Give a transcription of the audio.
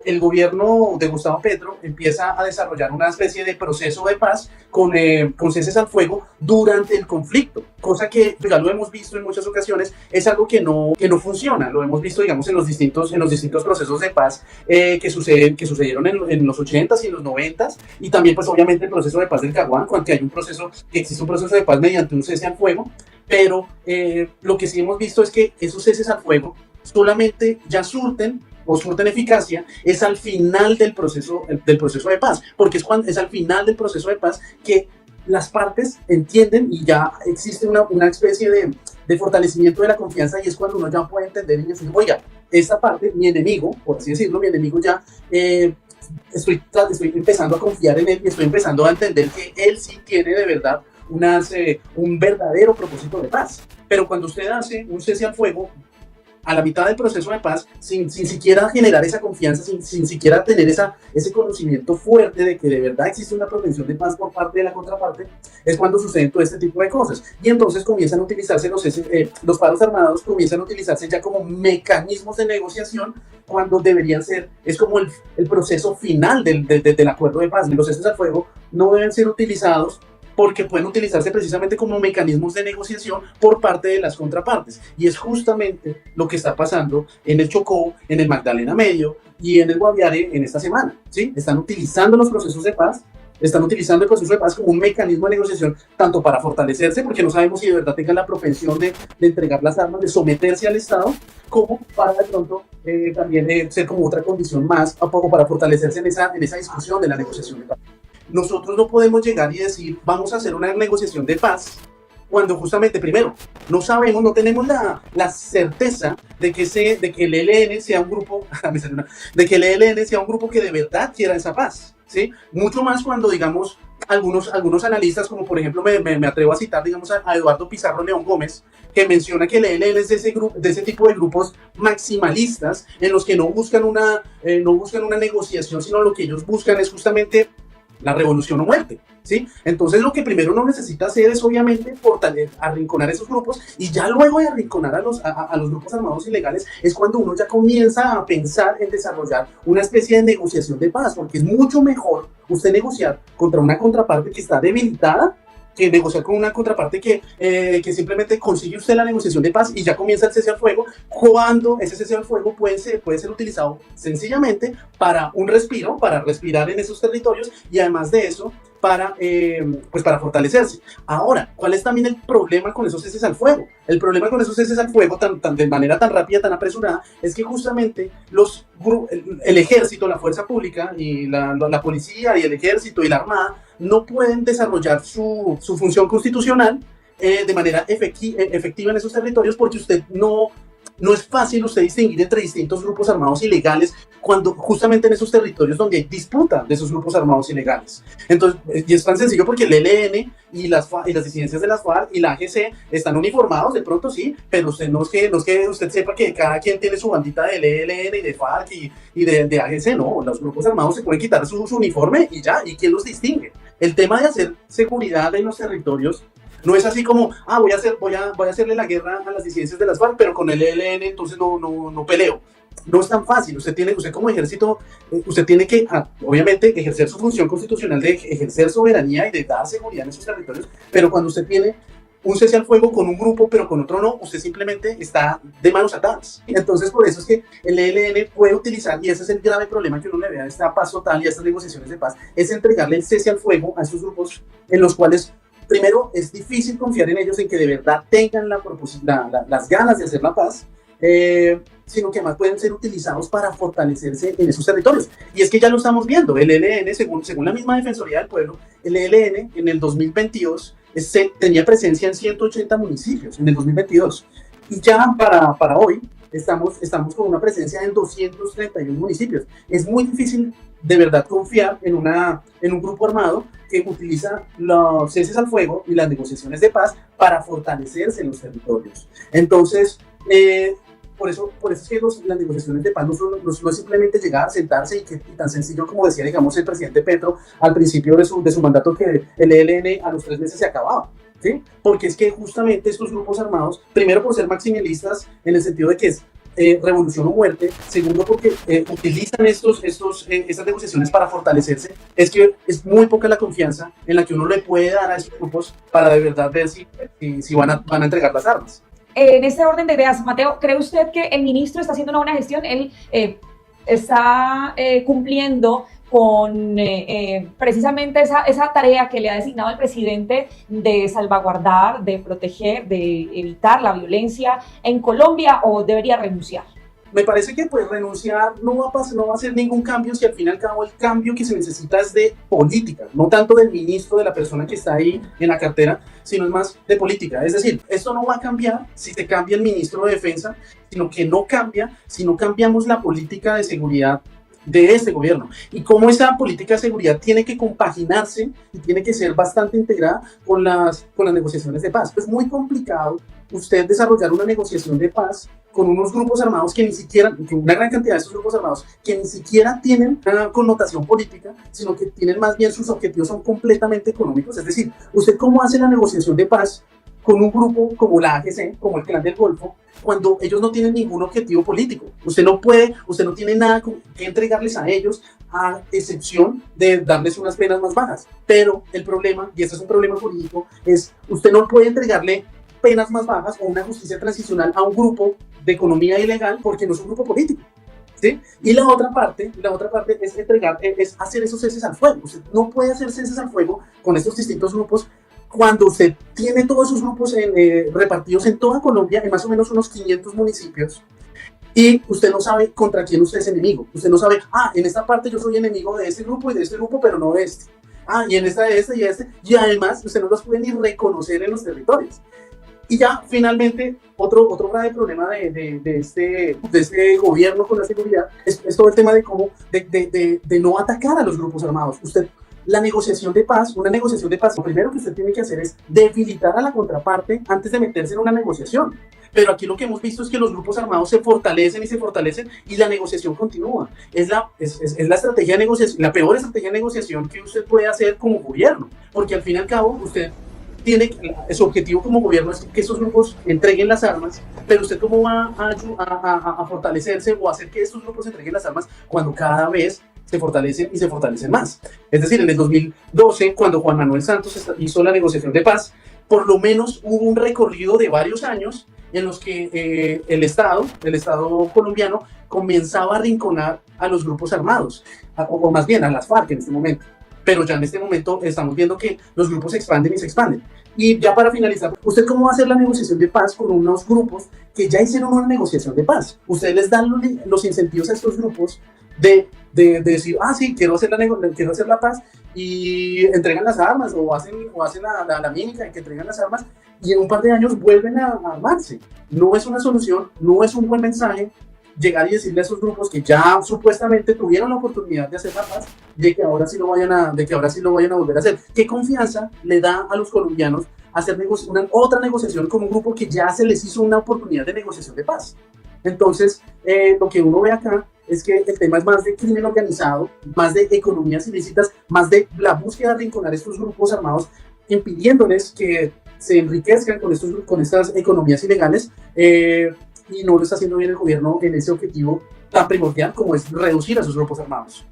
el gobierno de Gustavo Petro empieza a desarrollar una especie de proceso de paz con ceses al fuego durante el conflicto, cosa que ya lo hemos visto en muchas ocasiones, es algo que no funciona, lo hemos visto, digamos, en los distintos procesos de paz que sucedieron en los 80s y en los 90s, y también, pues, obviamente, el proceso de paz del Caguán, cuando hay un proceso, que existe un proceso de paz mediante un cese al fuego, pero lo que sí hemos visto es que esos ceses al fuego solamente ya surten o surten eficacia es al final del proceso de paz, porque es al final del proceso de paz que las partes entienden y ya existe una especie de fortalecimiento de la confianza, y es cuando uno ya puede entender y decir, oiga, esta parte, mi enemigo, por así decirlo, mi enemigo ya, estoy empezando a confiar en él y estoy empezando a entender que él sí tiene de verdad un verdadero propósito de paz. Pero cuando usted hace un cese al fuego a la mitad del proceso de paz, sin siquiera generar esa confianza, sin siquiera tener ese conocimiento fuerte de que de verdad existe una propensión de paz por parte de la contraparte, es cuando suceden todo este tipo de cosas. Y entonces comienzan a utilizarse los paros armados, comienzan a utilizarse ya como mecanismos de negociación, cuando deberían ser, es como el proceso final del acuerdo de paz. Los ceses al fuego no deben ser utilizados porque pueden utilizarse precisamente como mecanismos de negociación por parte de las contrapartes. Y es justamente lo que está pasando en el Chocó, en el Magdalena Medio y en el Guaviare en esta semana, ¿sí? Están utilizando los procesos de paz, están utilizando el proceso de paz como un mecanismo de negociación, tanto para fortalecerse, porque no sabemos si de verdad tengan la propensión de entregar las armas, de someterse al Estado, como para de pronto también ser como otra condición más, un poco para fortalecerse en esa discusión de la negociación de paz. Nosotros no podemos llegar y decir, vamos a hacer una negociación de paz, cuando justamente, primero, no sabemos, no tenemos la certeza de que el ELN sea un grupo, de que el ELN sea un grupo que de verdad quiera esa paz, ¿sí? Mucho más cuando, digamos, algunos analistas, como por ejemplo me atrevo a citar, digamos, a Eduardo Pizarro León Gómez, que menciona que el ELN es de ese tipo de grupos maximalistas, en los que no buscan una negociación, sino lo que ellos buscan es justamente la revolución o muerte, ¿sí? Entonces lo que primero uno necesita hacer es obviamente arrinconar esos grupos, y ya luego de arrinconar a los grupos armados ilegales es cuando uno ya comienza a pensar en desarrollar una especie de negociación de paz, porque es mucho mejor usted negociar contra una contraparte que está debilitada que negociar con una contraparte que simplemente consigue usted la negociación de paz y ya comienza el cese al fuego, cuando ese cese al fuego puede ser utilizado sencillamente para un respiro, para respirar en esos territorios, y además de eso, pues para fortalecerse. Ahora, ¿cuál es también el problema con esos ceses al fuego? El problema con esos ceses al fuego de manera tan rápida, tan apresurada, es que justamente el ejército, la fuerza pública y la policía y el ejército y la armada no pueden desarrollar su función constitucional de manera efectiva en esos territorios, porque no es fácil usted distinguir entre distintos grupos armados ilegales cuando justamente en esos territorios donde hay disputa de esos grupos armados ilegales. Entonces, y es tan sencillo porque el ELN y las disidencias de las FARC y la AGC están uniformados, de pronto sí, pero usted no es que usted sepa que cada quien tiene su bandita del ELN y de FARC y de AGC, no, los grupos armados se pueden quitar su uniforme y ya, ¿y quién los distingue? El tema de hacer seguridad en los territorios no es así como, voy a hacerle la guerra a las disidencias de las FARC, pero con el ELN entonces no peleo. No es tan fácil. Usted como ejército, usted tiene que, obviamente, ejercer su función constitucional de ejercer soberanía y de dar seguridad en esos territorios, pero cuando usted tiene un cese al fuego con un grupo, pero con otro no, usted simplemente está de manos atadas. Entonces, por eso es que el ELN puede utilizar, y ese es el grave problema que uno le ve a esta paz total y a estas negociaciones de paz, es entregarle el cese al fuego a esos grupos en los cuales primero es difícil confiar en ellos, en que de verdad tengan las ganas de hacer la paz, sino que además pueden ser utilizados para fortalecerse en esos territorios. Y es que ya lo estamos viendo, el ELN, según la misma Defensoría del Pueblo, el ELN en el 2022 tenía presencia en 180 municipios, en el 2022. Y ya para hoy estamos con una presencia en 231 municipios. Es muy difícil de verdad confiar en un grupo armado que utiliza los ceses al fuego y las negociaciones de paz para fortalecerse en los territorios. Entonces, por eso es que las negociaciones de paz no es simplemente llegar, sentarse y tan sencillo como decía, digamos, el presidente Petro al principio de su mandato, que el ELN a los 3 meses se acababa. ¿Sí? Porque es que justamente estos grupos armados, primero por ser maximalistas, en el sentido de que revolución o muerte. Segundo, porque utilizan estas negociaciones para fortalecerse. Es que es muy poca la confianza en la que uno le puede dar a esos grupos para de verdad ver si van a entregar las armas. En este orden de ideas, Mateo, ¿cree usted que el ministro está haciendo una buena gestión? Él está cumpliendo con precisamente esa tarea que le ha designado el presidente de salvaguardar, de proteger, de evitar la violencia en Colombia, o debería renunciar? Me parece que pues renunciar no va a hacer ningún cambio si al fin y al cabo el cambio que se necesita es de política, no tanto del ministro, de la persona que está ahí en la cartera, sino es más de política. Es decir, esto no va a cambiar si se cambia el ministro de Defensa, sino que no cambia si no cambiamos la política de seguridad de este gobierno y cómo esa política de seguridad tiene que compaginarse y tiene que ser bastante integrada con las negociaciones de paz. Es muy complicado usted desarrollar una negociación de paz con unos grupos armados que ni siquiera, una gran cantidad de estos grupos armados que ni siquiera tienen una connotación política, sino que tienen más bien sus objetivos son completamente económicos. Es decir, ¿usted cómo hace la negociación de paz con un grupo como la AGC, como el Clan del Golfo, cuando ellos no tienen ningún objetivo político? Usted no tiene nada que entregarles a ellos, a excepción de darles unas penas más bajas. Pero el problema, y este es un problema jurídico, es usted no puede entregarle penas más bajas o una justicia transicional a un grupo de economía ilegal porque no es un grupo político. ¿Sí? Y la otra parte es hacer esos ceses al fuego. Usted no puede hacer ceses al fuego con estos distintos grupos cuando usted tiene todos esos grupos repartidos en toda Colombia, en más o menos unos 500 municipios, y usted no sabe contra quién usted es enemigo. Usted no sabe, en esta parte yo soy enemigo de este grupo y de este grupo, pero no de este. Y en esta de este y de este. Y además, usted no los puede ni reconocer en los territorios. Y ya, finalmente, otro grave problema de este gobierno con la seguridad es todo el tema de cómo, de no atacar a los grupos armados. Una negociación de paz, lo primero que usted tiene que hacer es debilitar a la contraparte antes de meterse en una negociación. Pero aquí lo que hemos visto es que los grupos armados se fortalecen y la negociación continúa. Es la estrategia de negociación, la peor estrategia de negociación que usted puede hacer como gobierno, porque al fin y al cabo usted su objetivo como gobierno es que esos grupos entreguen las armas, pero usted cómo va a fortalecerse o hacer que estos grupos entreguen las armas cuando cada vez se fortalecen y se fortalecen más. Es decir, en el 2012, cuando Juan Manuel Santos hizo la negociación de paz, por lo menos hubo un recorrido de varios años en los que el Estado colombiano comenzaba a arrinconar a los grupos armados, o más bien a las FARC en este momento. Pero ya en este momento estamos viendo que los grupos se expanden y se expanden. Y ya para finalizar, ¿usted cómo va a hacer la negociación de paz con unos grupos que ya hicieron una negociación de paz? Ustedes les dan los incentivos a estos grupos de decir, sí, quiero hacer la paz, y entregan las armas o hacen la mímica de que entregan las armas, y en un par de años vuelven a armarse. No es una solución, no es un buen mensaje llegar y decirle a esos grupos que ya supuestamente tuvieron la oportunidad de hacer la paz, de que ahora sí lo vayan a volver a hacer. ¿Qué confianza le da a los colombianos hacer otra negociación con un grupo que ya se les hizo una oportunidad de negociación de paz? Entonces, lo que uno ve acá es que el tema es más de crimen organizado, más de economías ilícitas, más de la búsqueda de arrinconar estos grupos armados, impidiéndoles que se enriquezcan con estas economías ilegales, y no lo está haciendo bien el gobierno en ese objetivo tan primordial como es reducir a sus grupos armados.